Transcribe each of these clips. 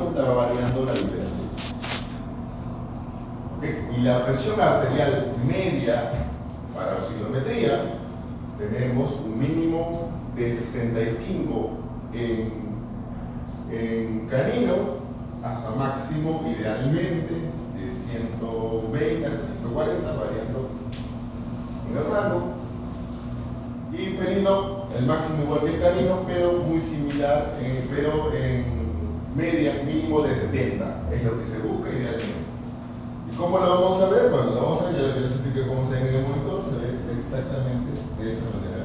50 va variando la literatura. ¿Okay? Y la presión arterial media para oscilometría tenemos un mínimo de 65 en canino hasta máximo idealmente de 120 hasta 140 variando en el rango, y felino el máximo igual que el canino pero muy similar, pero en media mínimo de 70 es lo que se busca idealmente. ¿Y cómo lo vamos a ver? Bueno, lo vamos a ver, ya les expliqué cómo se ve en el monitor, se ve exactamente de esta manera.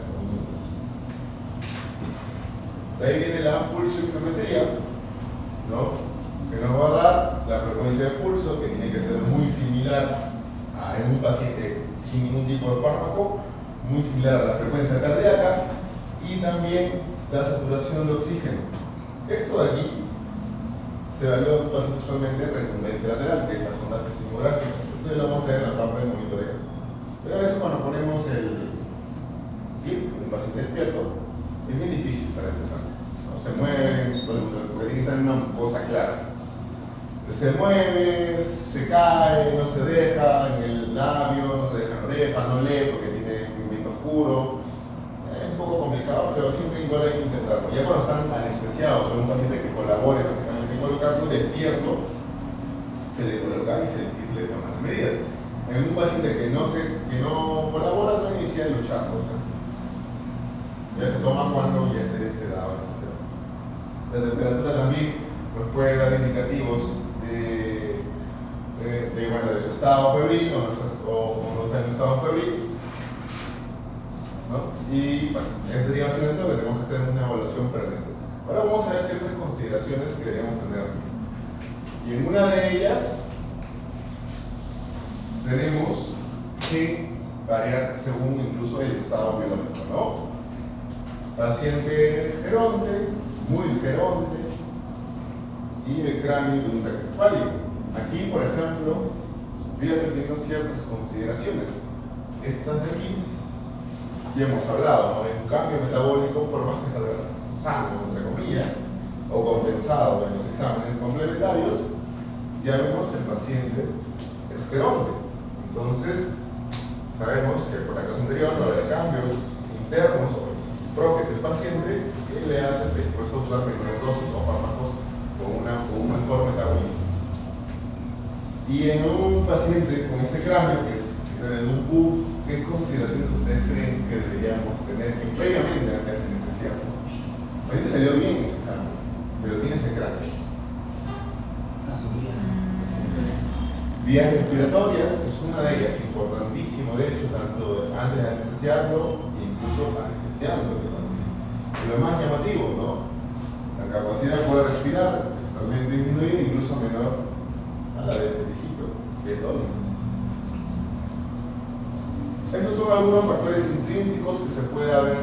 De ahí viene la pulsioximetría, ¿no? Que nos va a dar la frecuencia de pulso, que tiene que ser muy similar en un paciente sin ningún tipo de fármaco, muy similar a la frecuencia cardíaca, y también la saturación de oxígeno. Esto de aquí se evalúa en un paciente usualmente en recumbencia lateral, que es la sonda sismográfica. Esto lo vamos a ver en la parte de monitoreo. Pero a veces cuando ponemos el slip en un paciente despierto, es bien difícil para empezar, ¿no? Se mueve, porque tiene que estar en una cosa clara. Se mueve, se cae, no se deja en el labio, no se deja en la oreja, no lee porque tiene movimiento oscuro. Es un poco complicado, pero siempre igual hay que intentarlo. Ya cuando están anestesiados o un paciente que colabore básicamente en colocarlo despierto, se le coloca y se le toman las medidas. En un paciente que no colabora, no inicia luchando. O sea, ya se toma cuando ya se da anestesia. La temperatura también nos puede dar indicativos de su estado febril o no está en estado febril, ¿no? Y bueno, ese sería básicamente lo que tenemos que hacer en una evaluación preanestesia. Ahora vamos a ver ciertas consideraciones que debemos tener. Y en una de ellas tenemos que variar según incluso el estado biológico, ¿no? Paciente geronte, muy geronte, y el cráneo de un rectofálico. Aquí, por ejemplo, voy a tener ciertas consideraciones. Estas de aquí ya hemos hablado, ¿no? De un cambio metabólico, por más que salga sano, entre comillas, o compensado en los exámenes complementarios, ya vemos que el paciente es geronte. Entonces, sabemos que por la clase anterior no hay cambios internos o propios del paciente que le hacen por eso usar menores dosis o fármacos con un mejor metabolismo. Y en un paciente con ese cráneo, que es en un PUC, ¿qué consideraciones ustedes creen que deberíamos tener previamente antes de anestesiar? El paciente salió bien en su examen, pero tiene ese cráneo. Vías respiratorias es una de ellas, importantísimo, de hecho, tanto antes de anestesiarlo e incluso anestesiándolo también. Y lo más llamativo, ¿no? La capacidad de poder respirar es totalmente disminuida, incluso menor a la de ese viejito, de todo. Estos son algunos factores intrínsecos que se puede tener.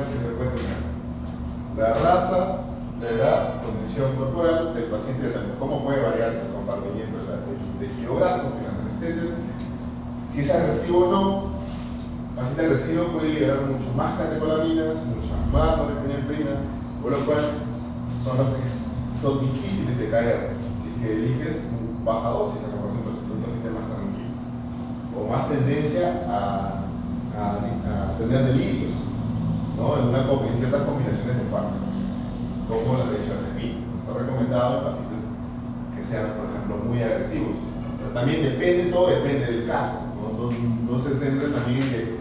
La raza, la edad, condición corporal del paciente de salud, cómo puede variar el compartimiento del tejido graso en las anestesias, si es agresivo o no. El paciente agresivo puede liberar mucho más catecolaminas, mucho más norepinefrina, por lo cual son difíciles de caer si es que eliges baja dosis a comparación de un paciente más tranquilo, o más tendencia a tener delirios, ¿no? En ciertas combinaciones de fármacos, como la lechazepina. Está recomendado en pacientes que sean, por ejemplo, muy agresivos. Pero también todo depende del caso. No se centren también en que,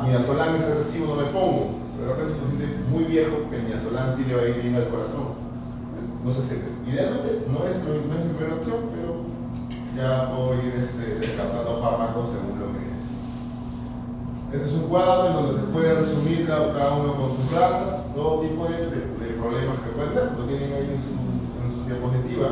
midazolam es agresivo, no me pongo. Pero de repente es un paciente muy viejo que el midazolam sí le va a ir bien al corazón. No se centren. Idealmente no es mi primera opción, pero ya puedo ir descartando fármacos según lo que necesito. Este es un cuadro en donde se puede resumir cada uno con sus razas, todo tipo de problemas que pueden tener. Lo tienen ahí en su diapositiva.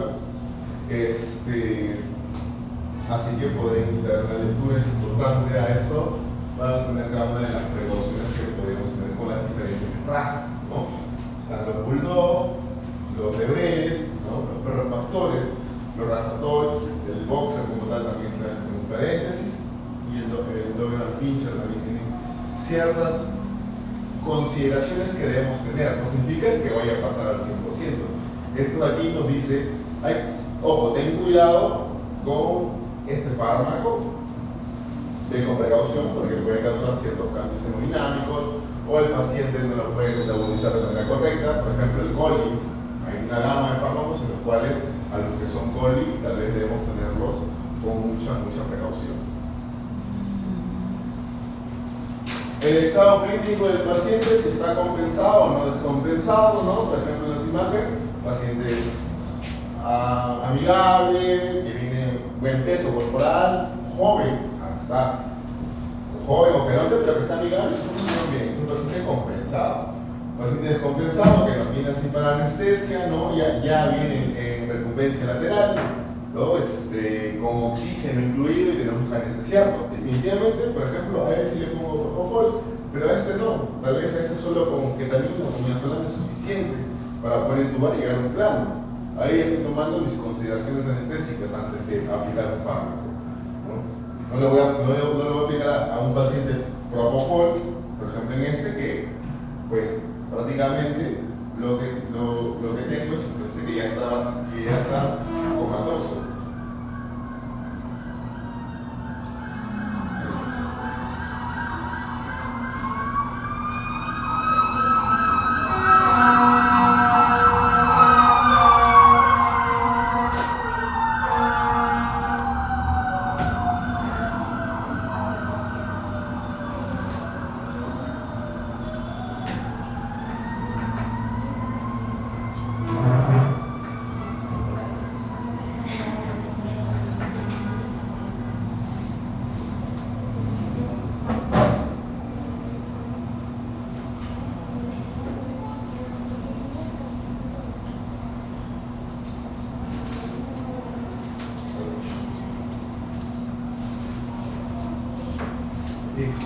Así que podrán dar una lectura, es importante a eso para tener cada una de las precauciones que podemos tener con las diferentes razas, ¿no? Están los bulldog, los lebreles, ¿no? Los perros pastores, los razatoy, el boxer como tal también está en un paréntesis, y el Doberman Pinscher también tiene ciertas consideraciones que debemos tener. No significa que vaya a pasar al 100%. Esto de aquí nos dice Ojo, ten cuidado con este fármaco, ve con precaución porque puede causar ciertos cambios hemodinámicos o el paciente no lo puede metabolizar de manera correcta. Por ejemplo, el coli. Hay una gama de fármacos en los cuales a los que son coli tal vez debemos tenerlos con mucha precaución. El estado clínico del paciente, si está compensado o no descompensado, ¿no? Por ejemplo, en las imágenes, paciente amigable, que viene buen peso corporal, joven, está joven o peronte, pero que está amigable, eso funciona bien, es un paciente compensado. Paciente descompensado que nos viene así para anestesia, ¿no? Ya viene en recumbencia lateral, ¿no? Con oxígeno incluido y tenemos que anestesiarlo. Definitivamente, por ejemplo, a ese le pongo propofol, pero a este no. Tal vez a ese solo con ketamina o con midazolam es suficiente para poder intubar y llegar a un plano. Ahí estoy tomando mis consideraciones anestésicas antes de aplicar un fármaco, ¿no? No le voy a aplicar a un paciente propofol, por ejemplo en este, que pues prácticamente lo que tengo es un paciente que ya está comatoso.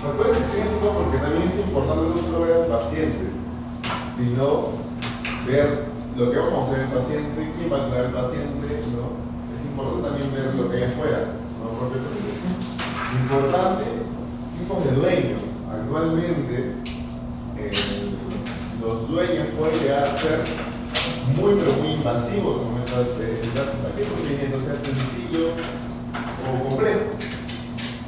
Factores que estén haciendo, porque también es importante no solo ver al paciente, sino ver lo que vamos a hacer el paciente, quién va a cuidar al paciente, ¿no? Es importante también ver lo que hay afuera, ¿no? Propio paciente. Importante, tipos de dueños. Actualmente, los dueños pueden llegar a ser muy invasivos en el momento de cualquier procedimiento, sea sencillo o complejo.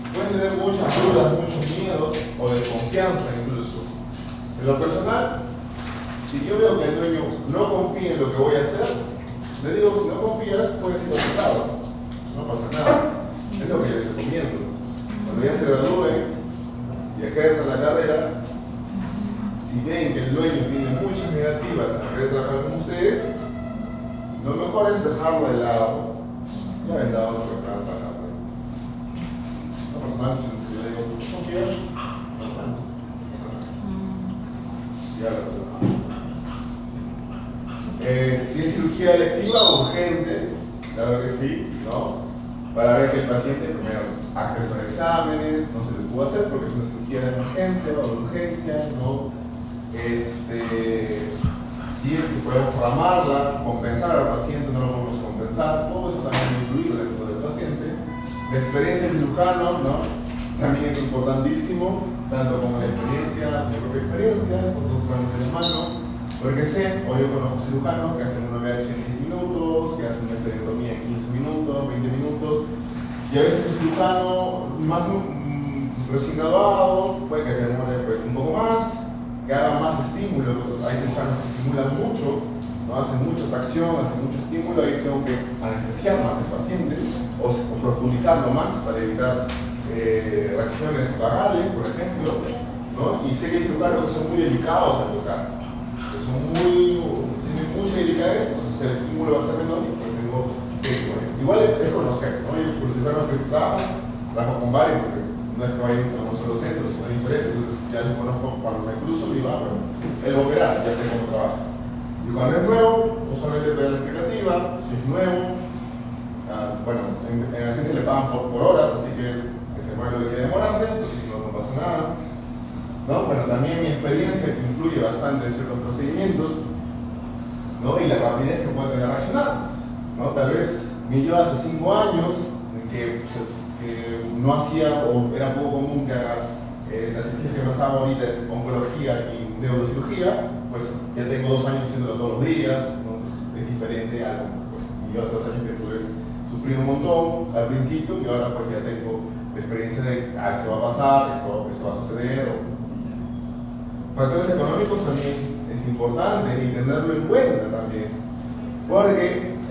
Pueden tener muchas dudas, muchos miedos o desconfianza incluso. En lo personal, si yo veo que el dueño no confía en lo que voy a hacer, le digo, si no confías, puedes ir a otro lado. No pasa nada. Es lo que les recomiendo. Cuando ya se gradúen y ejerzan la carrera, si ven que el dueño tiene muchas negativas a querer trabajar con ustedes, lo mejor es dejarlo de lado. Ya ven dado otro que van a trabajar. Personal, si yo digo, ¿no confías? No tanto. Ya si es cirugía electiva o urgente, claro que sí, ¿no? Para ver que el paciente, primero, acceso a exámenes, no se le pudo hacer porque es una cirugía de emergencia o de urgencia, ¿no? Si es que podemos programarla, compensar al paciente, no lo podemos compensar, todo eso también influye dentro del paciente. La experiencia de cirujano, ¿no? También es importantísimo, tanto como la experiencia, mi propia experiencia, estos dos manos de la mano, porque sé, o yo conozco cirujanos que hacen un VH en 10 minutos, que hacen una esterectomía en 15 minutos, 20 minutos, y a veces un cirujano más recién graduado, puede que se demore pues, un poco más, que haga más estímulo. Hay cirujanos que estimulan mucho, ¿no? Hacen mucha tracción, hacen mucho estímulo, ahí tengo que anestesiar más al paciente o profundizarlo más para evitar reacciones vagales, por ejemplo, ¿no? Y sé que hay cirujanos que son muy delicados al tocar, que tienen mucha delicadez, entonces el estímulo va a ser menor y pues tengo igual es conocer, ¿no? Yo por los cirujanos que trabajo con varios, porque no es que vaya a un solo centro, sino diferentes, entonces ya los conozco cuando me cruzo y digo, bueno, él va a operar, ya sé cómo trabaja. Y cuando es nuevo, usualmente te da la explicativa, si es nuevo, bueno, en así se le pagan por horas, así que se mueve lo que quiere demorarse, entonces no pasa nada. ¿No? Bueno, también mi experiencia que influye bastante en ciertos procedimientos, ¿no? Y la rapidez que puede tener reaccionar, ¿no? Tal vez mi yo hace 5 años, que no hacía o era poco común que haga la cirugía que más hago ahorita es oncología y neurocirugía, pues ya tengo 2 años haciéndolo todos los días, entonces es diferente a algo pues, yo hace 2 años que tuve sufrí un montón al principio y ahora pues ya tengo la experiencia de esto va a pasar, esto va a suceder. Factores económicos también es importante y tenerlo en cuenta también, porque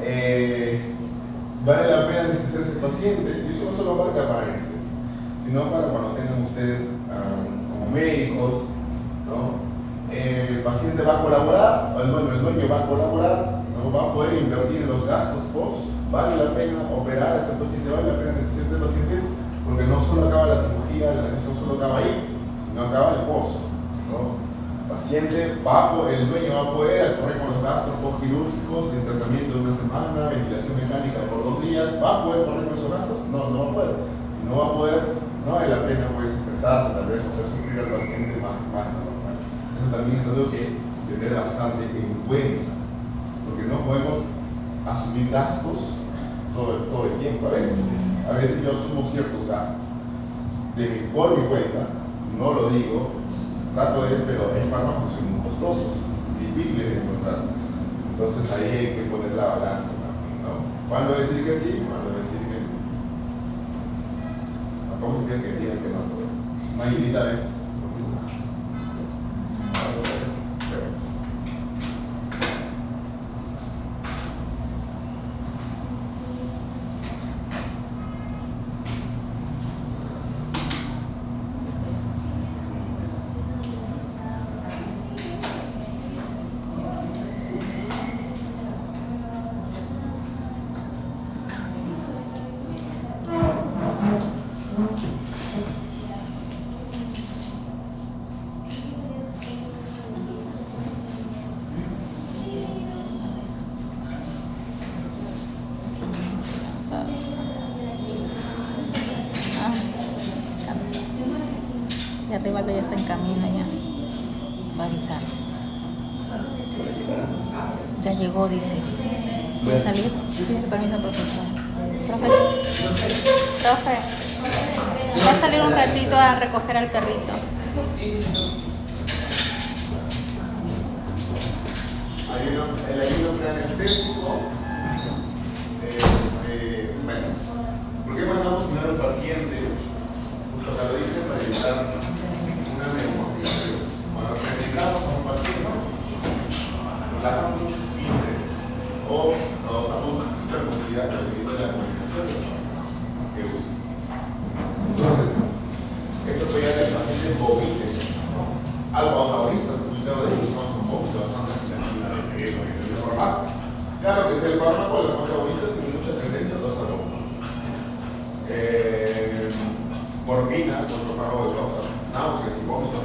vale la pena anestesiarse al paciente, y eso no solo marca para anestesia, sino para cuando tengan ustedes como médicos, ¿no? El paciente va a colaborar, el dueño va a colaborar, ¿no? Va a poder invertir en los gastos post, vale la pena operar a este paciente, vale la pena anestesiarse al paciente, porque no solo acaba la cirugía, la anestesia no solo acaba ahí, sino acaba el post, ¿no? El paciente el dueño va a poder correr con los gastos postquirúrgicos de tratamiento de una semana, ventilación mecánica por 2 días, ¿va a poder correr con esos gastos? No, no va a poder. No va a poder, no vale la pena pues estresarse, tal vez hacer sufrir al paciente más normal. Eso también es algo que tener bastante en cuenta, porque no podemos asumir gastos todo el tiempo. A veces yo asumo ciertos gastos por mi cuenta, no lo digo, trato de, pero hay fármacos que son muy costosos, difíciles de encontrar. Entonces ahí hay que poner la balanza también, ¿no? ¿Cuándo decir que sí? ¿Cuándo decir que no? Tampoco significa que digan que no. No hay límite a veces. Ya Rivaldo ya está en camino, ya va a avisar. Ya llegó, dice. ¿Puede salir? Dice permiso, profesor. Profe, va a salir un ratito a recoger al perrito. El ayuno preanestésico, bueno, ¿por qué mandamos primero al paciente? Justo acá lo dice, para evitar una neumonización. Cuando medicamos a un paciente, relajamos muchos esfínteres o causamos hipermovilidad debido a la comunicación que usa. Entonces, esto puede llevar al paciente vomite, ¿no? Algo afavorista, porque claro de ellos son vómitos bastante claro que si el fármaco, las agonistas tienen mucha tendencia a los alumnos. Morfina, otro fármaco de causa náuseas y vómitos,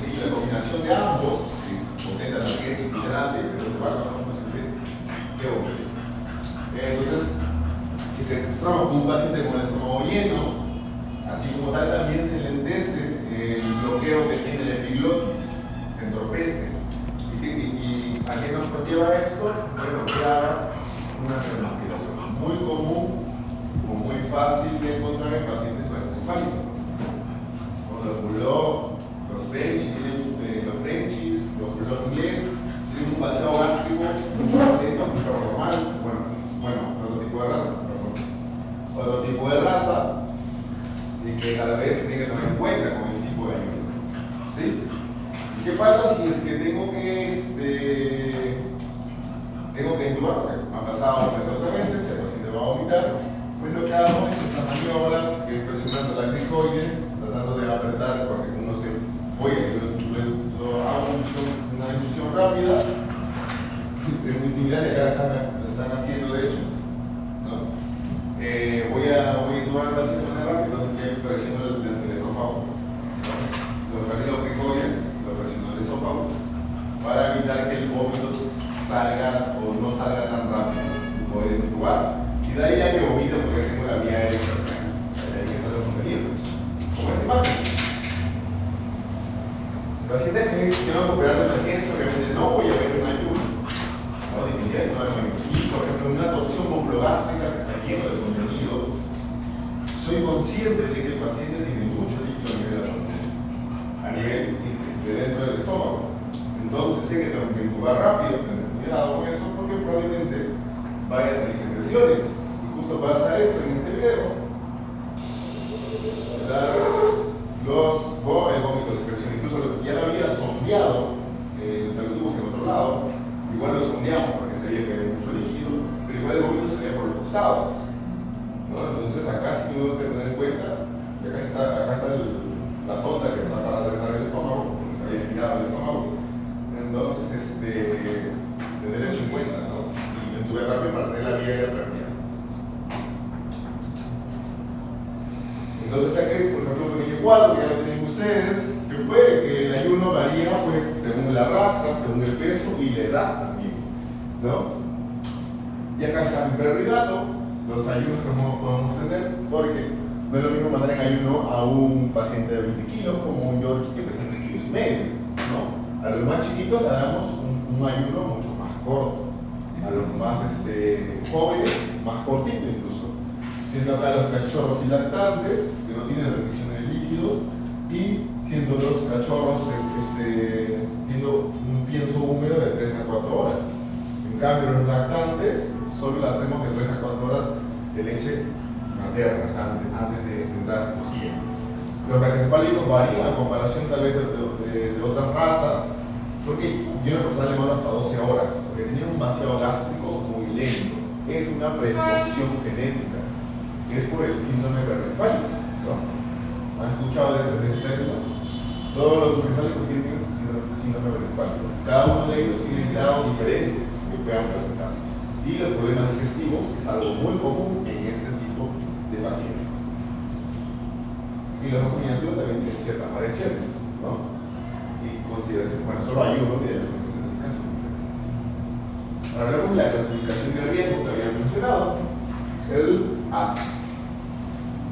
y la combinación de ambos, potente analgésico y sedante, pero se va a causar un paciente de vómito. Entonces, si te encontramos con un paciente con el estómago lleno, así como tal también se lentece el bloqueo que tiene la epiglotis, se entorpece. ¿Y a qué nos lleva esto? Bueno, que haga una transpiración muy común o muy fácil de encontrar en pacientes encefálicos. Los bulldog, los French, los Frenchies, los bulldog inglés, tienen un vaciado gástrico mucho lento, mucho normal. Bueno, otro tipo de raza, otro tipo de raza, y que tal vez se tenga que tener en cuenta con el tipo de ayuno. ¿Sí? ¿Qué pasa si es que tengo que intubar? Porque han pasado 12 meses, el paciente va a vomitar, pues lo que hago es esta maniobra que es presionando la cricoides, tratando de apretar, porque uno se hago una inducción rápida, es muy similar, y acá la están haciendo de hecho, ¿no? Voy a intubar al paciente de manera rápida, entonces ya presiono el esófago, ¿no? Los cartílagos cricoides presionó el esófago para evitar que el vómito salga o no salga tan rápido. Voy a intubar y de ahí ya que vomite porque tengo la vía aérea que está el contenido. Como esta imagen. El paciente que va a operar de emergencia, obviamente no voy a ver un ayuno. No, definitivamente no hay un ayuno. Y por ejemplo, una torsión bulogástrica que está lleno de contenido, soy consciente de que el paciente tiene mucho líquido a nivel dentro del estómago. Entonces sé que tengo que intubar rápido, tener cuidado con eso, porque probablemente vaya a salir secreciones. Y justo pasa esto en este video. El vómito de secreción, incluso ya lo había sondeado el tubos en otro lado, igual lo sondeamos porque sabía que había mucho líquido, pero igual el vómito salía por los costados, ¿no? Entonces acá sí tenemos que tener en cuenta, y acá está la sonda que está para drenar el estómago, porque se había girado el estómago, entonces tener eso en cuenta, ¿no? Y me tuve rápido para tener la vía aérea previa. Entonces aquí, por ejemplo, un pequeño cuadro que ya lo tienen ustedes, que puede que el ayuno varía pues según la raza, según el peso y la edad también, ¿no? Y acá está el perro y gato, los ayunos que podemos tener, porque no es lo mismo mandar en ayuno a un paciente de 20 kilos como un Yorkie que pesa 3,5 kilos, ¿no? A los más chiquitos le damos un ayuno mucho más corto, a los más jóvenes, más cortito incluso. Siendo acá los cachorros y lactantes, que no tienen restricción de líquidos, y siendo los cachorros siendo un pienso húmedo de 3 a 4 horas. En cambio, los lactantes solo lo hacemos de 3 a 4 horas de leche materna, o sea, antes de entrar a cirugía. Los braquicefálicos varían en comparación tal vez de otras razas, porque yo no personal le mando hasta 12 horas, porque tenía un vaciado gástrico muy lento. Es una predisposición genética, que es por el síndrome braquicefálico, ¿no? ¿Han escuchado de ese término? Todos los braquicefálicos tienen síndrome braquicefálico. Cada uno de ellos tiene grados diferentes que puedan presentarse. Y los problemas digestivos es algo muy común en este tipo de pacientes. Y los razonamientos también tienen ciertas variaciones, ¿no? Y consideración, bueno, solo hay uno que debe ser en este caso. Ahora vemos la clasificación de riesgo que había mencionado, el ASA,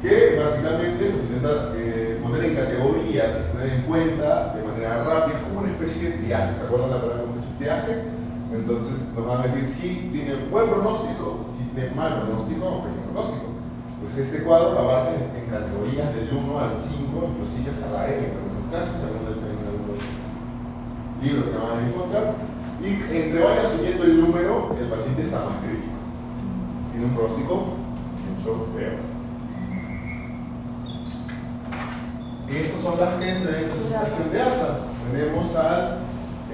que básicamente nos intenta poner en categorías, tener en cuenta de manera rápida, como una especie de triaje. ¿Se acuerdan la palabra de triaje? Entonces nos van a decir si tiene buen pronóstico, si tiene mal pronóstico o pésimo pronóstico. Entonces este cuadro lo abarca en categorías del 1 al 5, inclusive hasta la N en algunos casos, según algunos libros que van a encontrar. Y entre vaya subiendo el número, el paciente está más crítico. Tiene un pronóstico mucho peor. Y estas son las que se ven en clasificación de ASA. Tenemos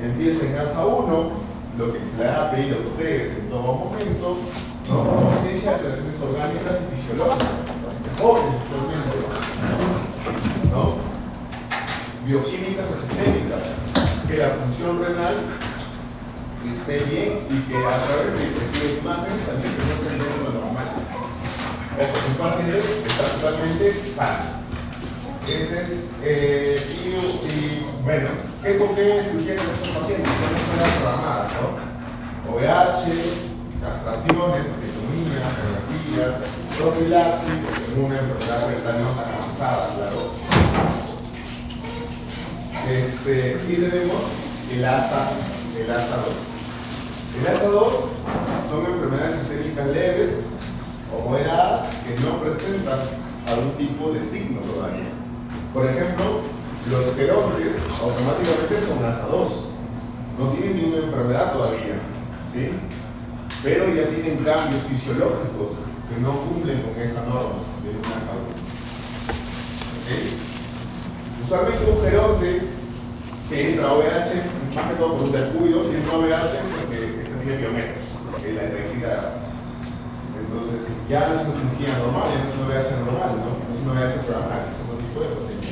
empieza en ASA 1, lo que se le ha pedido a ustedes en todo momento, ¿no? Ausencia de alteraciones orgánicas y fisiológicas, jóvenes usualmente, ¿no? Bioquímicas o sistémicas, que la función renal esté bien y que a través de dispositivos imágenes también se muestre dentro de lo normal. Ojo, un paciente está totalmente sano. Ese es, bueno, ¿con qué cirugía que estos pacientes? Son enfermedades programadas, ¿no? OVH, castraciones, estetomía, radiografía, profilaxis, una enfermedad renal no tan avanzada, claro. Y tenemos el ASA2. El ASA2 son enfermedades sistémicas leves o moderadas que no presentan algún tipo de signo todavía. Por ejemplo, los gerontes automáticamente son ASA2. No tienen ninguna enfermedad todavía, ¿sí? Pero ya tienen cambios fisiológicos que no cumplen con esa norma de un ASA1. ¿Okay? Usualmente un geronte que entra a OVH, más que todo por un descuido, si entra a OVH porque tiene biometros, que es la estadística. Entonces, ya no es una cirugía normal, ya no es una OVH normal, ¿no? No es una OVH programada, es otro tipo de paciente.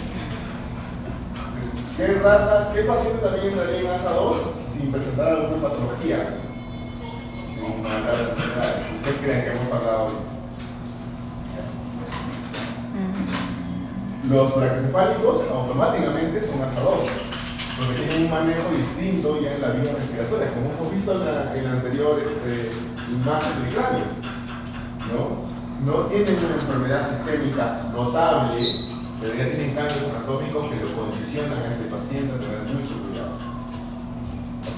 ¿Qué raza, qué paciente también entraría en ASA2 sin presentar alguna patología? Sin matar enfermedades. ¿Ustedes creen que hemos hablado hoy? Los braquicefálicos automáticamente son ASA2, porque tienen un manejo distinto ya en la vía respiratoria, como hemos visto en la anterior imagen del cráneo. No tienen una enfermedad sistémica notable, pero ya tienen cambios anatómicos que lo condicionan a este paciente a tener mucho cuidado.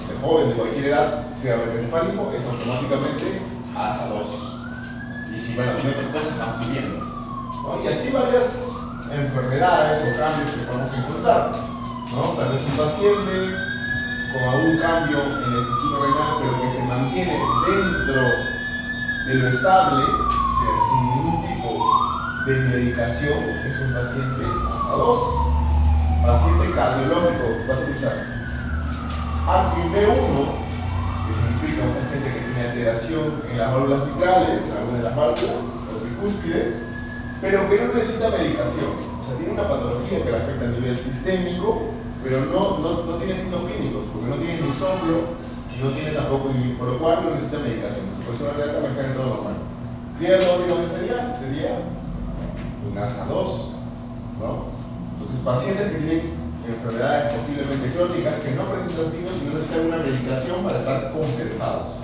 El joven de cualquier edad, sea braquicefálico, es automáticamente ASA2. Y si bueno, tiene otras cosas, van subiendo, ¿no? Y así varias enfermedades o cambios que podemos encontrar, ¿no? Tal vez un paciente con algún cambio en el estructura renal, pero que se mantiene dentro de lo estable, o sea, sin ningún tipo de medicación, es un paciente asa 2. Paciente cardiológico, vas a escuchar. AQB1, que significa un paciente que tiene alteración en las válvulas mitrales, en alguna de las válvulas, o tricúspide, pero que no necesita medicación. O sea, tiene una patología que le afecta a nivel sistémico, pero no tiene signos clínicos, porque no tiene ni soplo y no tiene tampoco, y por lo cual no necesita medicación. Su presión arterial está en todo normal. ¿Qué diagnóstico sería? Sería un asa 2, ¿no? Entonces, pacientes que tienen enfermedades posiblemente crónicas que no presentan signos y no necesitan una medicación para estar compensados.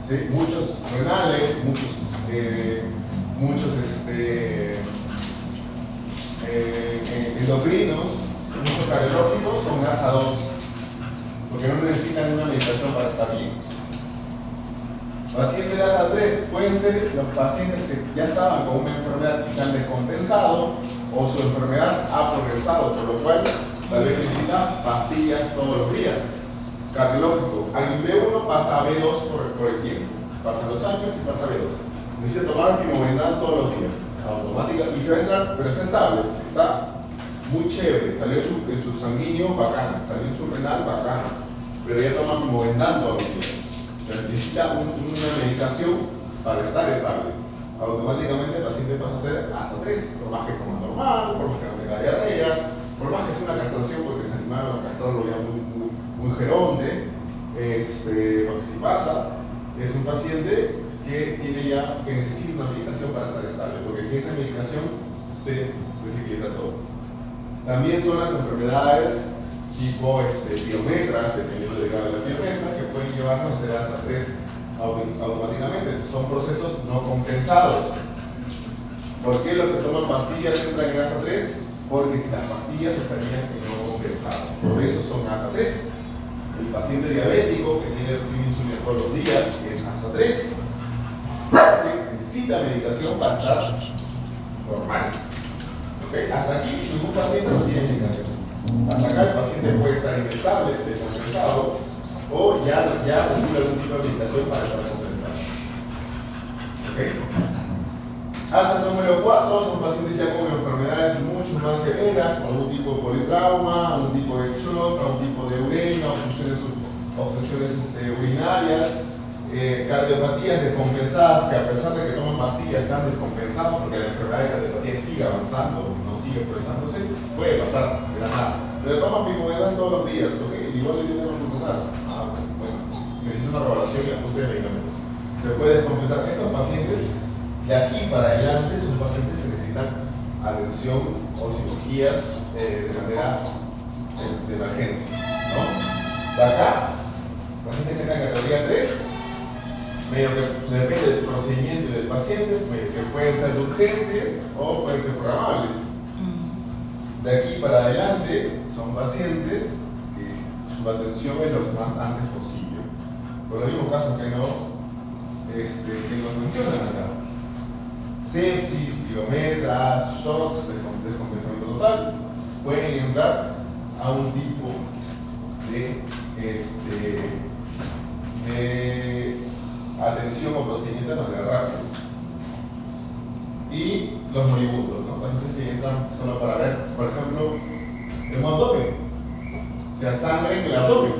¿Sí? Muchos renales, muchos endocrinos, muchos cardiológicos son asa 2, porque no necesitan una medicación para estar bien. Pacientes de asa 3 pueden ser los pacientes que ya estaban con una enfermedad y se han descompensado, o su enfermedad ha progresado, por lo cual tal vez necesita pastillas todos los días. Cardiológico, en B1 pasa a B2 por el tiempo, pasan los años y pasa a B2. Necesita tomar Pimovendan todos los días, automática, y se va a entrar, pero está estable, está muy chévere, salió su sanguíneo bacán, salió su renal bacán, pero ya toma Pimovendan todos los días. O sea, necesita una medicación para estar estable. Automáticamente el paciente pasa a ser asa 3, por más que coma normal, por más que no tenga diarrea, por más que sea una castración, porque se animaron a castrarlo ya muy geronte, porque si pasa, es un paciente que necesita una medicación para estar estable, porque sin esa medicación se desequilibra todo. También son las enfermedades tipo piometras, dependiendo del grado de la piometra, que pueden llevarnos a ser asa 3 automáticamente. Son procesos no compensados. ¿Por qué los que toman pastillas entran en asa 3? Porque si las pastillas estarían en no compensado. Por eso son asa 3. El paciente diabético que tiene que recibir insulina todos los días es asa 3. Porque necesita medicación para estar normal. ¿Okay? Hasta aquí ningún paciente recibe medicación. Hasta acá el paciente puede estar inestable, descompensado, o ya recibe algún tipo de medicación para estar compensado. ¿Okay? Asa número 4 son pacientes ya con enfermedades mucho más severas, con algún tipo de politrauma, algún tipo de shock, algún tipo de uremia, obstrucciones urinarias, cardiopatías descompensadas que a pesar de que toman pastillas se han descompensado porque la enfermedad de cardiopatía sigue avanzando, no sigue progresándose, puede pasar de la nada. Pero toman Pimovendan todos los días, ¿ok? Igual le tienen que compensar. Bueno, necesita una evaluación y ajuste de medicamentos. Se puede descompensar. Estos pacientes de aquí para adelante son pacientes que necesitan atención o cirugías de manera de emergencia, ¿no? De acá, pacientes que tengan categoría 3, medio que depende del procedimiento del paciente, que pueden ser urgentes o pueden ser programables. De aquí para adelante son pacientes que su atención es lo más antes posible. Por los mismos casos que nos mencionan acá. Sepsis, piometras, shocks, descompensamiento total, pueden entrar a un tipo de atención o procedimiento de manera rápida. Y los moribundos, ¿no? Pacientes que entran solo para ver, por ejemplo, hemodoping, o sea, sangre en el abdomen.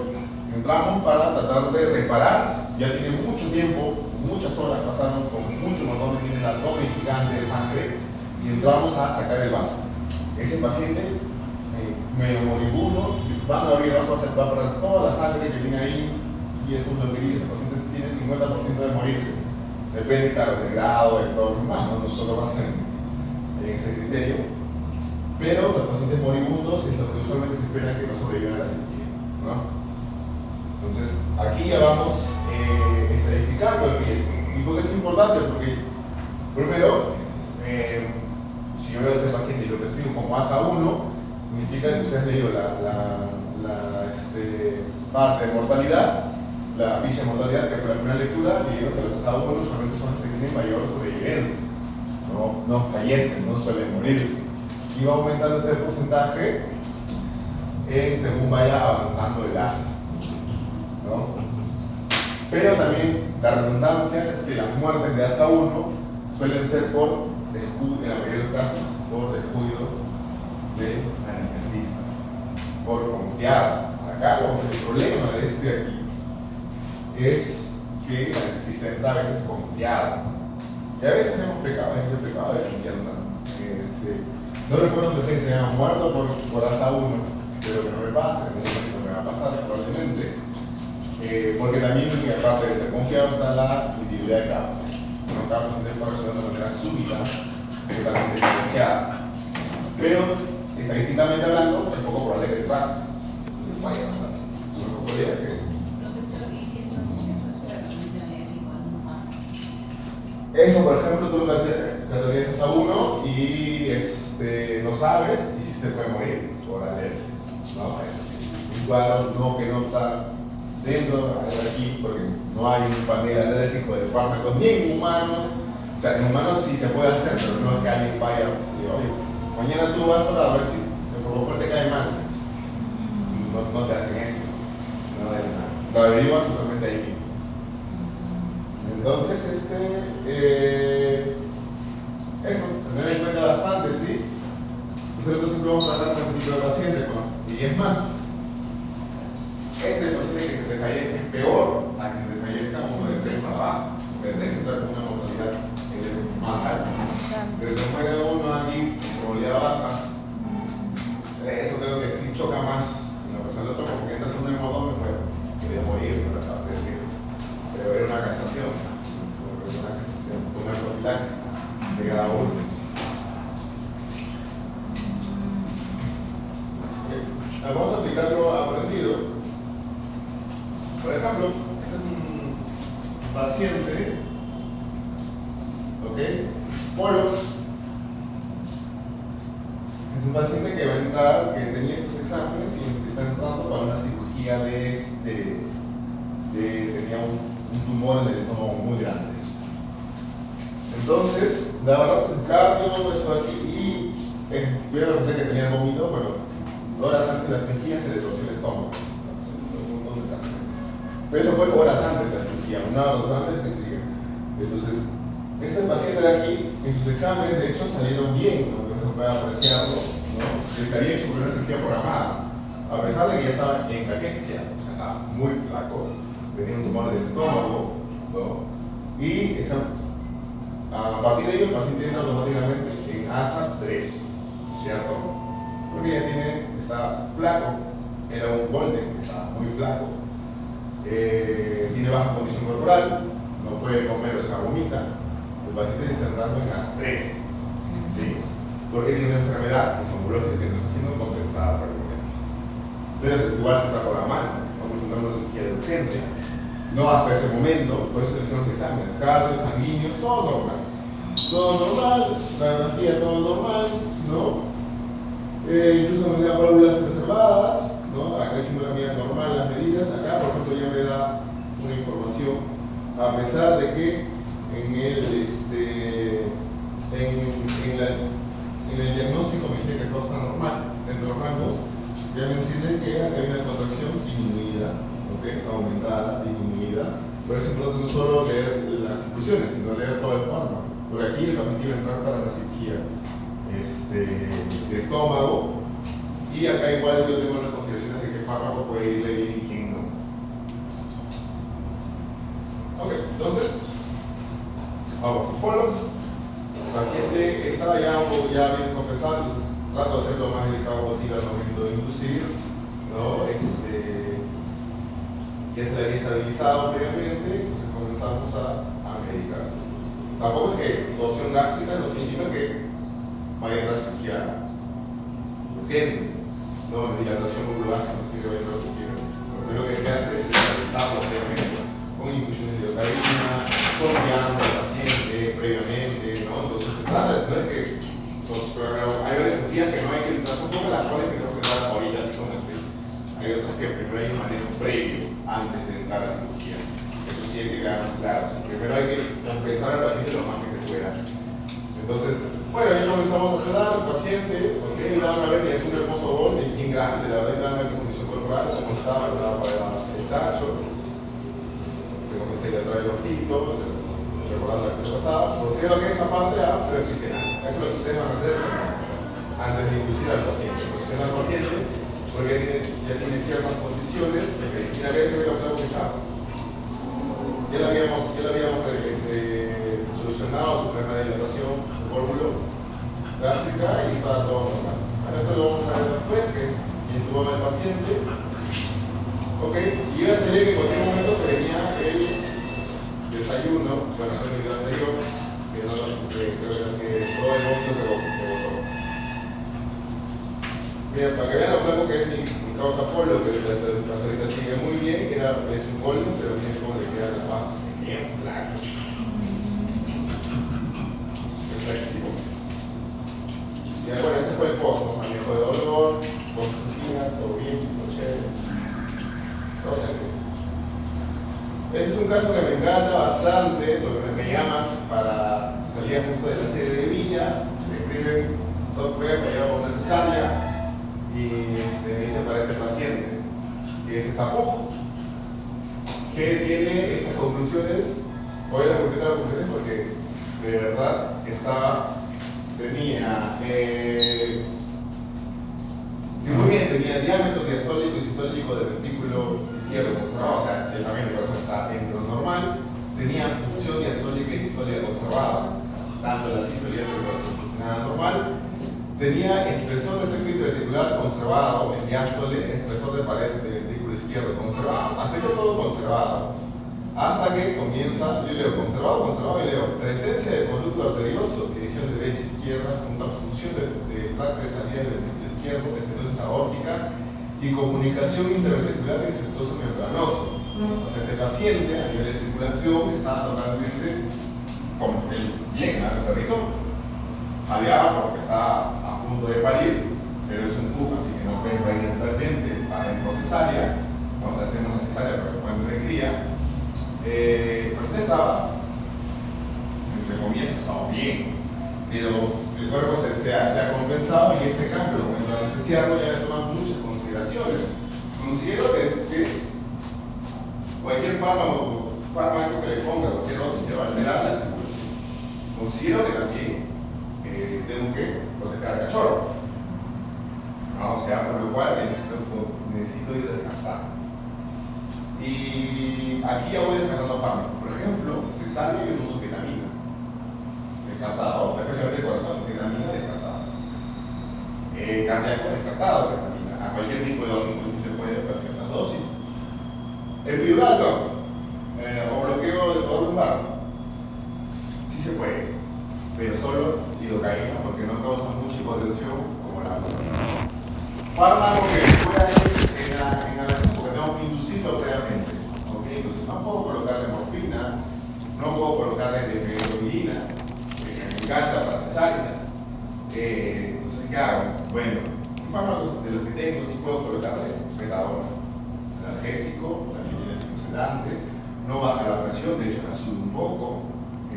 Entramos para tratar de reparar, ya tiene mucho tiempo, muchas horas pasaron con mucho hemodoping, tiene el abdomen gigante de sangre, y entramos a sacar el vaso. Ese paciente, medio moribundo, van a abrir el vaso, va a parar toda la sangre que tiene ahí, y esto es lo que ese paciente tiene 50% de morirse. Depende, claro, del grado, del todo más, no solo más en ese criterio. Pero los pacientes moribundos es lo que usualmente se espera que no sobrevivan a la cirugía, ¿no? Entonces, aquí ya vamos estadificando el riesgo. ¿Y por qué es importante? Porque, primero, si yo veo a este paciente y lo clasifico como asa 1, significa que ustedes han leído la parte de mortalidad, la ficha de mortalidad, que fue la primera lectura, y vieron que los asa 1 usualmente son los que tienen mayor sobrevivencia. No fallecen, no suelen morirse. Y va aumentando este porcentaje según vaya avanzando el asa, ¿no? Pero también la redundancia es que las muertes de ASA 1 suelen ser por descuido, en la mayoría de los casos, por descuido del anestesista, por confiar. Acá el problema de este aquí es que el anestesista entra a veces confiado. Y a veces hemos pecado, a veces he pecado de confianza. No recuerdo que se haya muerto por ASA 1, pero que no me pase, en un momento me va a pasar probablemente. Porque también, aparte de ser confiado, está la intimidad de capas. Los capas tienen que resolver de manera súbita, totalmente diferenciada. Pero, estadísticamente hablando, es poco probable que te pase. Entonces, vaya a pasar. No podría que. Eso, por ejemplo, tú lo categorizas a uno y no sabes y si se puede morir por alergia, ¿no? Un cuadro no, que no está dentro de aquí porque no hay un panel alérgico de fármacos ni en humanos. O sea, en humanos sí se puede hacer, pero no es que alguien vaya y diga, oye, mañana tú vas para ver si el propofol te cae mal. No te hacen eso. No de nada. Lo averiguas totalmente ahí mismo. Entonces, eso, tener en cuenta bastante, ¿sí? Nosotros siempre vamos a hablar con este tipo de pacientes, y es más, este paciente que se te fallezca es peor a que se te fallezca uno de 6 para abajo, porque el 3 entra con una mortalidad más alta. Pero si muere uno aquí, con probabilidad baja, eso creo que sí choca más en la persona del otro, porque entras en un hemodón, bueno, quería morir, pero era una castración, una profilaxis de cada uno. Okay. Vamos a aplicar lo aprendido. Por ejemplo, este es un paciente, ¿ok? Polo. Es un paciente que va a entrar, que tenía estos exámenes y está entrando para una cirugía tenía un tumor en el estómago muy grande. Entonces, la verdad, el cardio, eso aquí, y vieron la gente que tenía el vómito, bueno, horas antes de la cirugía se le torció el estómago. Un desastre. Pero eso fue horas antes de la cirugía, una o dos antes de la cirugía. Entonces, este paciente de aquí, en sus exámenes, de hecho, salieron bien, ¿no? Se puede apreciarlo, ¿no? Estaría hecho por una cirugía programada, a pesar de que ya estaba en caquexia, o sea, estaba muy flaco, tenía un tumor en el estómago, ¿no? Y a partir de ello el paciente entra automáticamente en ASA 3, ¿cierto? Porque ya está flaco, era un golden, estaba muy flaco, tiene baja condición corporal, no puede comer o se la vomita, el paciente está entrando en ASA 3, ¿sí? Porque tiene una enfermedad neumológica que no está siendo compensada por el momento. Pero igual se está programando, vamos a encontrar una cirugía de urgencia. No hasta ese momento, por eso hicieron los exámenes, cardio, sanguíneos, todo normal. Todo normal, radiografía todo normal, ¿no? Incluso me da válvulas preservadas, ¿no? Acá hicimos la medida normal, las medidas. Acá, por ejemplo, ya me da una información, a pesar de que en el diagnóstico me dice que todo está normal, dentro de los rangos, ya me dice que acá hay una contracción disminuida, ¿okay? Aumentada, disminuida. Pero es importante no solo leer las conclusiones, sino leer todo el fármaco. Porque aquí el paciente iba a entrar para una cirugía de estómago, y acá igual yo tengo las consideraciones de qué fármaco puede irle bien y quién no. Ok, entonces, vamos, polo. El paciente estaba ya bien compensado, entonces trato de hacer lo más delicado posible al momento de inducir, ¿no? Ya se le había estabilizado previamente, entonces comenzamos a medicar. Tampoco es que torsión gástrica no significa que vaya a entrar a cirugía urgente, no, dilatación muscular no significa que vaya a entrar a cirugía. Lo primero que se hace es estabilizarlo previamente con infusiones de lidocaína, sondeando al paciente previamente, ¿no? Entonces se trata, no es que hay varias cirugías que no hay que entrar, son pocas las cuales que no se entrar ahorita así como hay otras que primero hay un manejo previo antes de entrar a cirugía. Eso sí hay que quedar claro. Primero hay que compensar al paciente lo más que se pueda. Entonces, bueno, ya comenzamos a sedar al paciente, porque le daban a ver que es un hermoso gol, bien grande, la verdad, le daban a ver su condición corporal, cómo estaba para el tacho. Se cerrar el ojito, recordando la clase pasada, considero que esta parte A preoxigenal. Eso es lo que ustedes van a hacer antes de inducir al paciente. Posicionar al paciente porque ya tiene ciertas condiciones de medicina que se ve lo que está. Ya le habíamos solucionado su problema de dilatación del córbulo gástrica y estaba todo normal. Ahora esto lo vamos a ver después, que es intubar al paciente. Ok, y ya se ve que en cualquier momento se venía el desayuno, bueno, fue el video anterior, que todo el mundo que votó. Mira, para que vean lo flaco que es mi causa Polo, que hasta ahorita sigue muy bien, es un golden, pero tiene como le queda la baja. Bien flaco. Es flaquísimo. Y bueno, ese fue el pozo, manejo de dolor, post-cocina, todo bien, todo chévere. Todo chévere. Este es un caso que me encanta bastante, porque me llaman para salir justo de la sede de Villa, me escriben, voy a llevar una cesárea y me dicen para este paciente, que es tapujo, que tiene estas conclusiones. Voy a repetir las conclusiones porque de verdad tenía muy bien, tenía diámetro diastólico y sistólico del ventículo izquierdo conservado, o sea, el tamaño del corazón está en lo normal, tenía función diastólica y sistólica conservada, tanto la sístole y el corazón, nada normal, tenía espesor de circuito ventricular conservado en diástole, espesor de pared del ventrículo izquierdo conservado, hasta que todo conservado, hasta que comienza, yo leo conservado, y leo presencia de conducto arterioso, división derecha-izquierda, función de placa de salida del ventrículo izquierdo, estenosis aórtica y comunicación interventricular y septoso membranoso. O sea, este paciente a nivel de circulación estaba totalmente bien, ¿no? El perrito jadeaba porque estaba a punto de parir, pero es un PUC, así que no puede parir naturalmente para el cesárea, cuando hacemos la cesárea para que puedan tener cría. El paciente estaba, entre comillas, estaba bien, pero el cuerpo se ha compensado y este cambio, al momento de anestesiarlo, ya le toman muchas consideraciones. Considero que cualquier fármaco que le ponga, cualquier dosis, te va a alterar la circulación. Considero que también tengo que proteger al cachorro, ¿no? O sea, por lo cual necesito ir descartando. Y aquí ya voy descartando fármacos. Por ejemplo, cesárea yo no uso ketamina. Descartado, especialmente el corazón, ketamina descartado. Cardíaco descartado, ketamina. A cualquier tipo de dosis se puede hacer ciertas dosis. Epidural, o bloqueo de todo lumbar. Sí se puede, pero solo lidocaína, porque no causa mucha hipotensión como la morfina. Fármaco que pueda ir en análisis, porque tengo que inducirlo previamente. ¿Okay? Entonces no puedo colocarle morfina, no puedo colocarle heroína, que me encanta para cesáreas. Entonces, ¿qué hago? Bueno, ¿qué fármacos de los que tengo sí puedo colocarle? Metadona, analgésico, también tiene antioxidantes, no baja la presión, de hecho me sube un poco.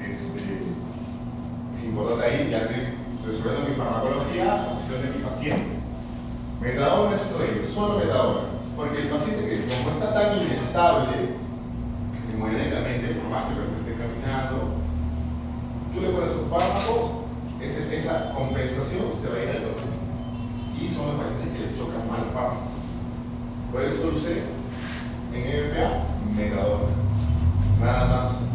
Es importante ahí, ya estoy resolviendo mi farmacología en función de mi paciente. Metadona es uno de ellos, solo metadona, porque el paciente que como está tan inestable hemodinámicamente, por más que lo esté caminando, tú le pones un fármaco, esa compensación se va a ir al otro. Y son los pacientes que les chocan mal fármacos. Por eso solo usé en EMPA metadona, nada más.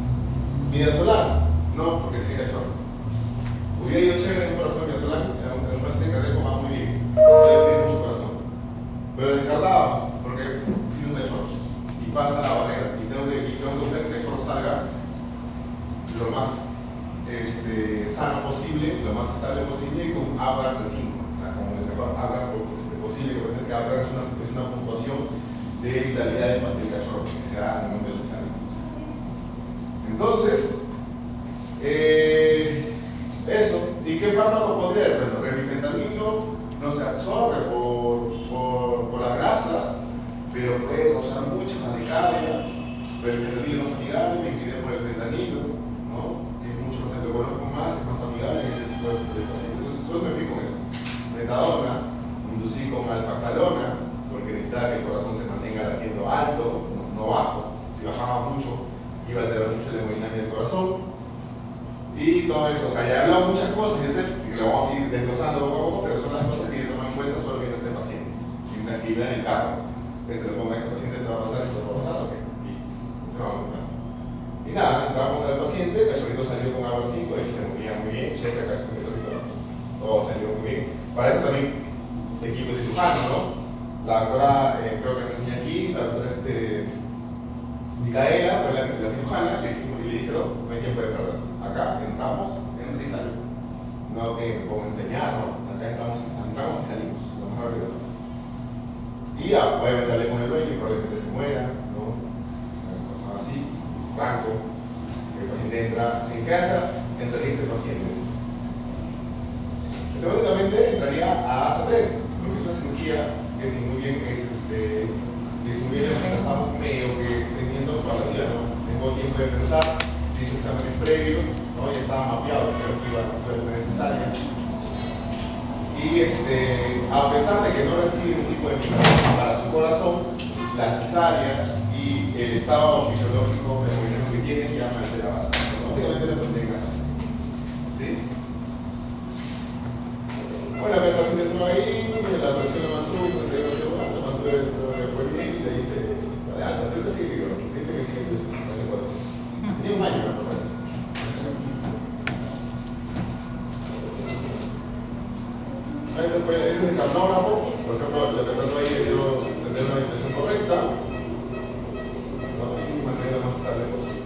Midazolam, no, porque tiene cachorro. Hubiera ido chévere en un corazón midazolam, un paciente cardíaco va muy bien. Tiene mucho corazón, pero descartado porque tiene un cachorro y pasa la barrera y tengo que buscar que el cachorro salga lo más sano posible, lo más estable posible con ABGAR de 5, o sea, con el mejor ABGAR posible, que ABGAR es una puntuación de vitalidad del cachorro que se da en el momento del cesárea. Entonces, eso. ¿Y qué fármaco podría ser? Remifentanilo no se absorbe por las grasas, pero puede causar mucha taquicardia. Pero el fentanilo es más amigable, me incliné por el fentanilo, ¿no? Que es mucho más, lo conozco más, es más amigable en ese tipo de pacientes. Entonces, solo me fui con eso. Metadona, inducí con alfaxalona, porque necesitaba que el corazón se mantenga latiendo alto, no bajo. Si bajaba mucho, iba a tener mucho sea, ya he hablado muchas cosas y lo vamos a ir desglosando poco a poco, pero son las cosas que yo tomo en cuenta solo viendo a este paciente. Intranquilidad en el carro. Este le pongo a este paciente, te va a pasar, esto va a pasar, ok, listo. Se va a montar. Y nada, entramos al paciente, el cachorrito salió con agua 5, de hecho se movía muy bien, checa acá con eso todo salió muy bien. Para eso también equipo de cirujano, ¿no? La doctora, creo que me enseña aquí, la doctora Micaela fue la cirujana, le dijimos y le dije, no hay tiempo de perder. Acá entramos, entra y salimos. No que me pongo a enseñar, ¿no? Acá entramos y salimos, lo más rápido. Y ya, obviamente hablé con el dueño y probablemente se muera, ¿no? Cosas así, franco. El paciente entra en casa, entraría este paciente. Teóricamente entraría a ASA 3, porque es una cirugía que si muy bien es que si muy bien estamos medio que teniendo toda la vida, ¿no? Tengo tiempo de pensar, se hizo exámenes previos, ¿no? Ya estaba mapeado, creo que iba a ser necesaria. Y a pesar de que no recibe un tipo de medicamento para su corazón, la cesárea y el estado fisiológico que tiene ya me hace la base. Obviamente la tendría que hacer. ¿Sí? Bueno, acá el paciente entró ahí, la presión lo mantuvo, se lo mantuvo, le fue bien y le dice, está de alta, ahorita sigue vivo, ahorita que sigue vivo, en el corazón. Tenía un año para pasar eso. Este fue el escanógrafo, por ejemplo, lo que trató ahí es yo tener una impresión correcta, ¿no? Y mantener lo más estable posible.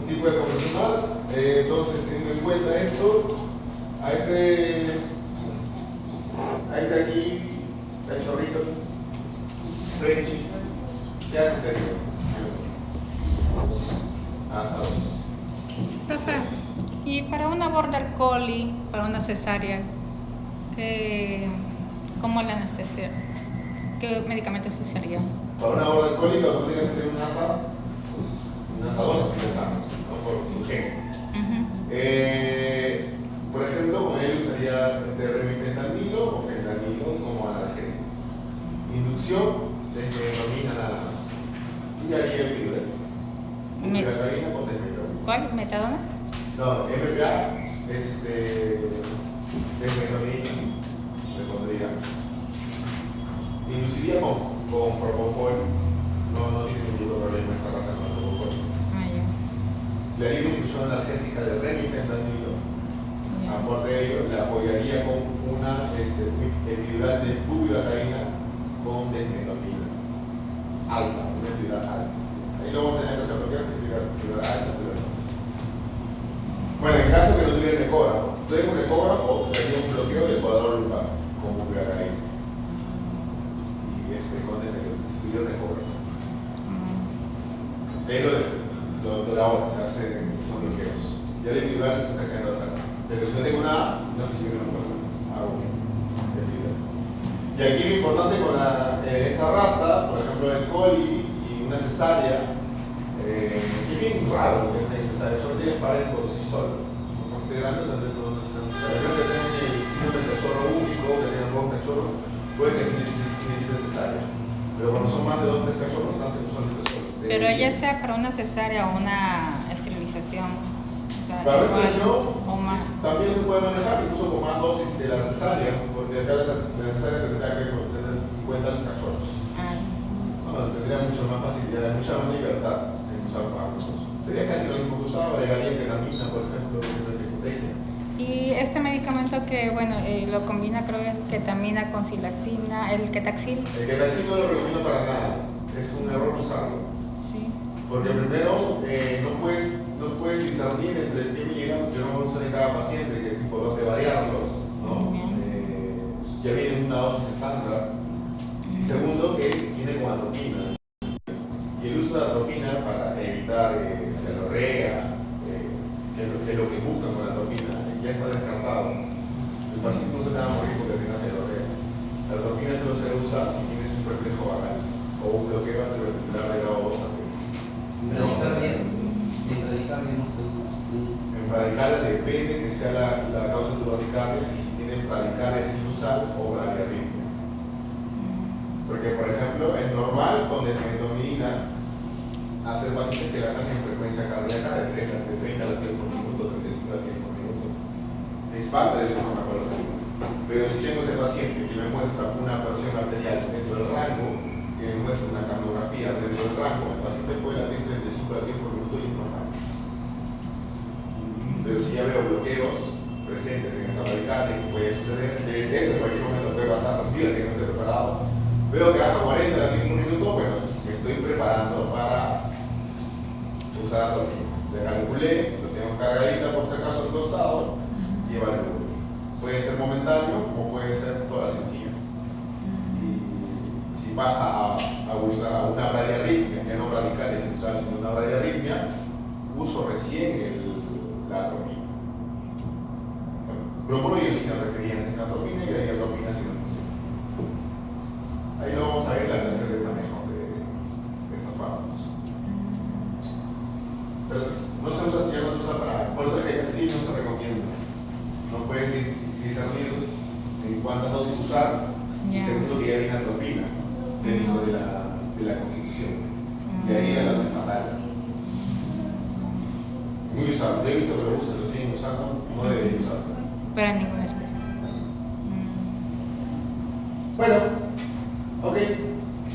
Un tipo de compresión más, entonces teniendo en cuenta esto, a este aquí, cachorrito, Frenchy, ¿qué hace serio? Asados. Profe, y para una border collie, para una cesárea, ¿cómo la anestesia? ¿Qué medicamentos se usarían? Para una border collie, cuando tiene que ser un asa 2 si pensamos, ¿no? Por su gen. Por ejemplo, con él usaría de remifentanilo o fentanilo como analgésico. Inducción de metonina nada más. Y haría epidural. Bupivacaína con desmetonina. ¿Cuál? ¿Metadona? No, MPA, desmetonina, le pondría. Induciría con propofol. No tiene ningún problema esta raza con el propofol. Le haría una infusión analgésica de remifentanilo. Aparte de ello, le apoyaría con una epidural de bupivacaína con desmetonina. Alta, una epidural alta. Ahí lo vamos a tener que hacer bloqueo, que significa epidural alta, epidural alta. Bueno, en caso que no tuviera un ecógrafo, tengo un ecógrafo, le haría un bloqueo del cuadro lumbar con bupivacaína. Y con si tuviera un ecógrafo. Es lo de ahora, se hace, son bloqueos. Ya el epidural se está quedando atrás. Pero si no tengo nada, no es que no pasa nada. Hago epidural. Y aquí lo importante con esta raza, por ejemplo el collie y una cesárea, es bien raro que es cesárea, solo tienen pared por sí solo. Los pacientes grandes no necesitan cesárea. Creo que tienen el síndrome del cachorro único, que tienen pocos cachorros, puede que sí necesiten cesárea. Pero cuando son más de 2 o 3 cachorros, nacen usualmente solos. Pero ya sea para una cesárea o una esterilización, o sea, para la igual, esterilización o más. también se puede manejar, incluso con más dosis de la cesárea, porque acá la cesárea tendrá que tener en cuenta los cachorros. Tendría mucho más facilidad, mucha más libertad en usar fármacos. Sería casi lo mismo que usaba, agregaría ketamina, por ejemplo, en la estrategia. Y este medicamento que, bueno, lo combina, creo que ketamina con silacina, el ketaxil. El ketaxil no lo recomiendo para nada, es un error usarlo. Sí. Porque primero no puedes discernir entre el que me llega, yo no voy a usar en cada paciente, que es importante variarlos, ¿no? Ya viene una dosis estándar. Y segundo, que viene con atropina. Y el uso de atropina para evitar cialorrea, que es lo que buscan con la atropina, ya está descartado. El paciente no se te va a morir porque tenga cialorrea. La atropina solo se debe usar si tienes un reflejo vagal o un bloqueo antiventricular de grado 2 a 3. Pero en radicardia no se usa. En radicardia depende que sea la causa de tu radicardia y si tienes radicardia sinusal o bradiarritmia. Porque, por ejemplo, es normal con desmetonina hacer pacientes que latan en frecuencia cardíaca de 30 latidos por minuto, 35 latidos por minuto. Es parte de su farmacología. Pero si tengo ese paciente que me muestra una presión arterial dentro del rango, que me muestra una camografía dentro del rango, el paciente puede latir 35 latidos por minuto y es normal. Pero si ya veo bloqueos presentes en esa radical, que puede suceder, eso en cualquier momento puede pasar, los días que no esté preparado. Veo que baja 40 latidos por minuto, bueno, me estoy preparando para usar atropina. Le calculé, lo tengo cargadita por si acaso al costado y evalúo. Puede ser momentáneo como puede ser toda la cirugía. Y si pasa a usar a una bradiarritmia, ya no radicales, sino usar una bradiarritmia, uso recién la atropina. Bueno, procuro yo si me refería antes a la atropina y de ahí atropina si no funciona. Ahí lo vamos a ver la clase de manejo de estos fármacos. Pero no se usa, ya no se usa para. Por eso es que así no se recomienda. No puedes discernir en cuántas dosis usar, y segundo que ya viene atropina dentro de la constitución. Y ahí ya lo hacen fatal. Muy usado. Yo he visto que lo usan, lo siguen usando, no debería usarse. Pero en ninguna especie. Bueno, ok.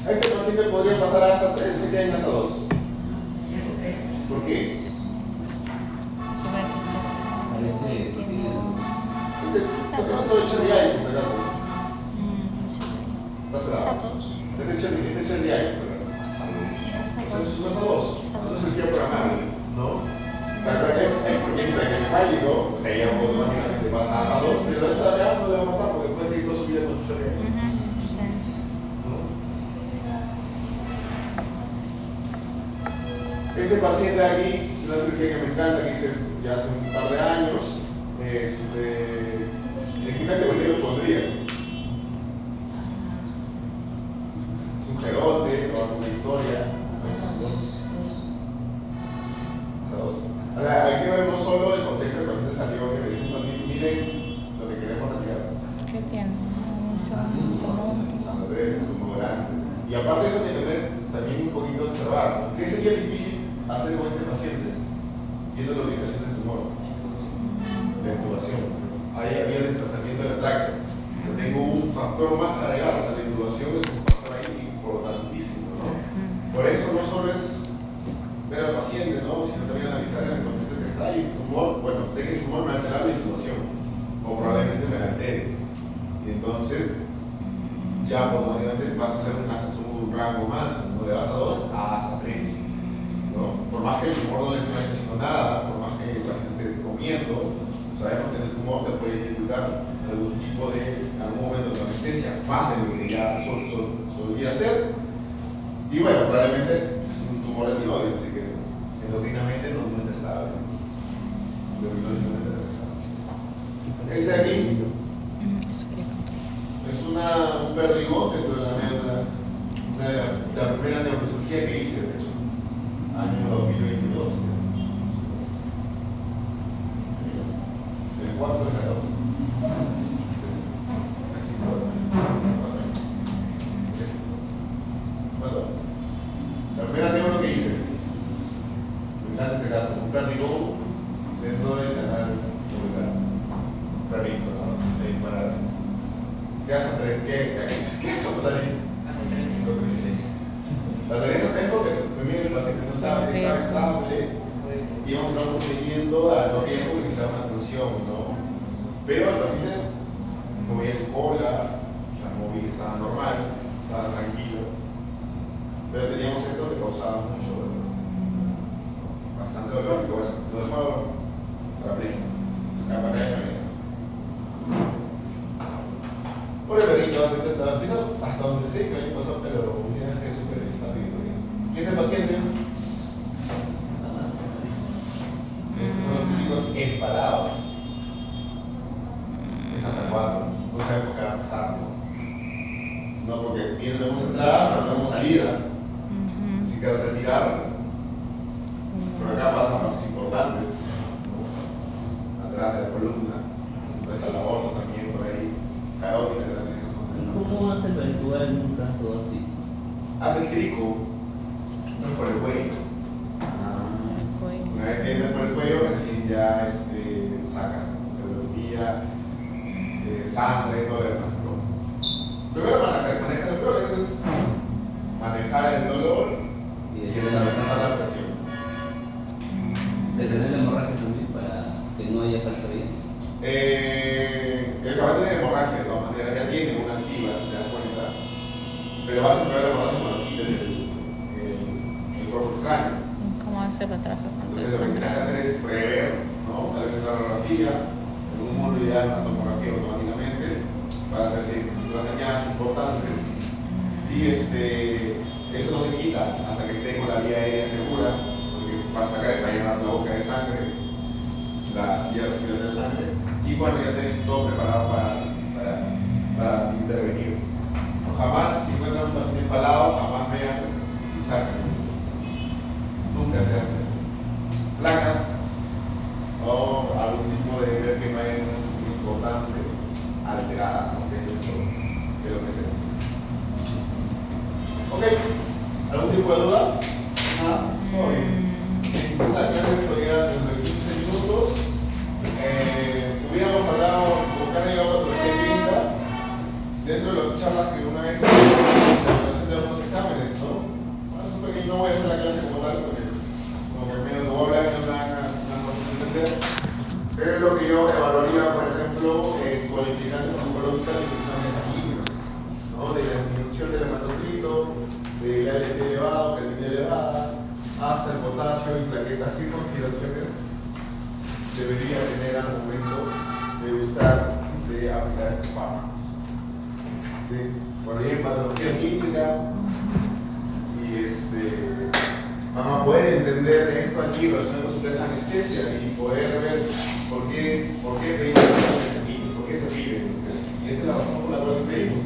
A este paciente podría pasar a ASA 3, se queda en ASA 2. ¿Por qué? Parece que Soy Cherry Ice, por si acaso. Este es Cherry Ice, por si acaso. Eso es ASA 2. Eso es cirugía programable, ¿no? O sea, es porque entra en el fálico, o sea, ya automáticamente pasa a ASA 2, pero esta de acá no le va a matar porque puede seguir toda su vida con su Cherry Ice. Este paciente de aquí, una cirugía que me encanta, que hice ya hace un par de años, es una categoría hipocondríaco. Es un gerote, o una historia. O sea, hay que ver no solo el contexto del paciente salió, que me dicen, miren lo que queremos retirar. ¿Qué tiene? Un tumor grande. Y aparte de eso, hay que tener también un poquito observar. ¿Qué sería difícil hacer con este paciente? Viendo la ubicación del tumor. La intubación. Ahí había desplazamiento del tracto. Yo tengo un factor más agregado. La intubación es un factor ahí importantísimo, ¿no? Por eso no solo es ver al paciente, ¿no? Sino también analizar en el contexto que está ahí. El tumor, bueno, sé que el tumor me alterará la intubación. O probablemente me la altere. Y entonces, ya automáticamente vas a hacer un rango más, ¿no? De ASA 2 a ASA 3. ¿No? Por más que el tumor no le esté haciendo nada, por más que el paciente esté comiendo, sabemos que el tumor te puede dificultar algún tipo de, en algún momento de anestesia, más de lo que ya solía ser. Y bueno, probablemente es un tumor de tiroides, así que endocrinamente no está estable. Endocrinológicamente no está estable. Este de aquí es un perdigón dentro de la médula, la primera neurocirugía que hice, de hecho. Año 2022. Del 4 al 14. Así se va. 4 años. La primera neuro que hice. Me encanta este caso. Un perdigón dentro del canal cerebral. Un perrito, ¿no? De disparar. ¿Qué hace Andrés? ¿Qué hace salir? La tarea es porque primero el paciente no estaba estable, íbamos a entrar un procedimiento a alto riesgo y quizá una oclusión, ¿no? Pero el paciente movía su cola, o sea, estaba normal, estaba tranquilo. Pero teníamos esto que causaba mucho dolor. Bastante dolor, que bueno, lo dejaba parapléjico, acá para acá. Por el perrito, hasta donde sé que ahí pasó, pero tienes que superar. ¿Quién es el paciente? Estos son los típicos empalados. Es ASA 4. No sabemos qué va a pasar, ¿no? No, porque bien vemos entrada, pero no vemos salida. Así que al retirar, por acá pasan cosas importantes, ¿no? Atrás de la columna, siempre está la aorta también por ahí, carótida también. ¿Cómo hace para intubar en un caso así? Hace el crico. No por el cuello. cuello recién ya sacas serología, sangre, todo lo demás, ¿no? Primero maneja el dolor, eso es manejar el dolor y estabilizar la presión. Detener la hemorragia también para que no haya falsa vía. Eso va a tener hemorragia de todas maneras, ya tiene una activa, si te das cuenta, pero vas a empeorar la hemorragia cuando quites el cuerpo extraño. ¿Cómo hace para trabajar con Entonces lo que sangre? tienes que hacer es prever, ¿no? Tal vez una radiografía, en un mundo ideal una tomografía automáticamente para hacer estructuras dañadas importantes y eso no se quita hasta que esté con la vía aérea segura, porque para sacar es a llenar la boca de sangre, la vía respiratoria de sangre, y cuando ya tenés todo preparado para intervenir. Jamás, si encuentran un paciente empalado, jamás vean y saquen. Nunca se hace eso. Placas o algún tipo de vertema muy importante alterada, ¿no? Que es lo que se ve. ¿Ok? ¿Algún tipo de duda? ¿Nada? Todo bien. La clase es todavía dentro de 15 minutos. Hubiéramos hablado con carga de patología clínica dentro de las charlas que una vez la evaluación de algunos exámenes, ¿no? Es un pequeño, no voy a hacer la clase como tal porque como que medio lo voy a hablar y no me van a entender. Pero es lo que yo evaluaría, por ejemplo, con la implicancia farmacológica de exámenes sanguíneos, ¿no? De la disminución del hematocrito, de la LT elevado, creatinina elevada, hasta el potasio y plaquetas. ¿Qué consideraciones debería tener al momento de usar, de aplicar estos fármacos? ¿Sí? Bueno, hay patología química y van a poder entender esto aquí relacionado con su anestesia y poder ver por qué pedimos anestesia química, por qué se pide. Y esta es la razón por la cual pedimos.